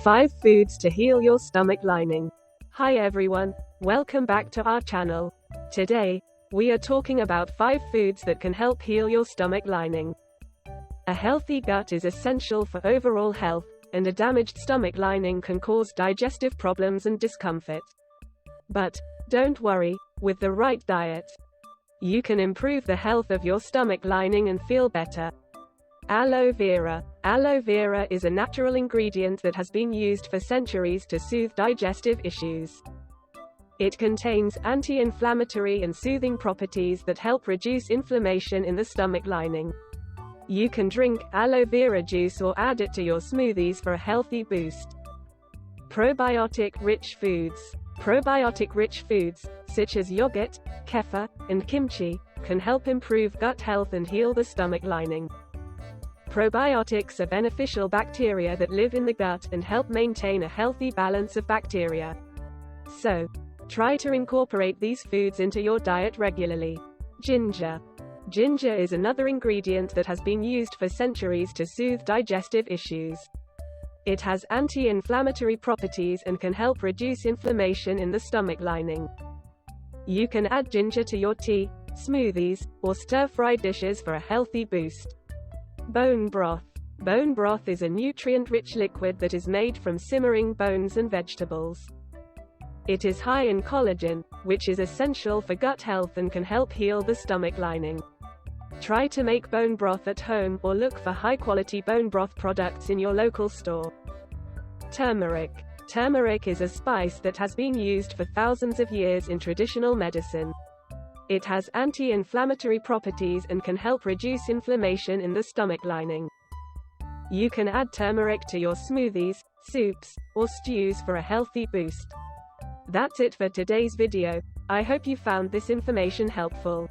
5 foods to heal your stomach lining. Hi everyone, welcome back to our channel. Today, we are talking about 5 foods that can help heal your stomach lining. A healthy gut is essential for overall health, and a damaged stomach lining can cause digestive problems and discomfort. But don't worry, with the right diet, you can improve the health of your stomach lining and feel better. Aloe vera. Aloe vera is a natural ingredient that has been used for centuries to soothe digestive issues. It contains anti-inflammatory and soothing properties that help reduce inflammation in the stomach lining. You can drink aloe vera juice or add it to your smoothies for a healthy boost. Probiotic-rich foods. Probiotic-rich foods, such as yogurt, kefir, and kimchi, can help improve gut health and heal the stomach lining. Probiotics are beneficial bacteria that live in the gut and help maintain a healthy balance of bacteria. So, try to incorporate these foods into your diet regularly. Ginger. Ginger is another ingredient that has been used for centuries to soothe digestive issues. It has anti-inflammatory properties and can help reduce inflammation in the stomach lining. You can add ginger to your tea, smoothies, or stir-fry dishes for a healthy boost. Bone broth. Bone broth is a nutrient-rich liquid that is made from simmering bones and vegetables. It is high in collagen, which is essential for gut health and can help heal the stomach lining. Try to make bone broth at home or look for high-quality bone broth products in your local store. Turmeric. Turmeric is a spice that has been used for thousands of years in traditional medicine. It has anti-inflammatory properties and can help reduce inflammation in the stomach lining. You can add turmeric to your smoothies, soups, or stews for a healthy boost. That's it for today's video. I hope you found this information helpful.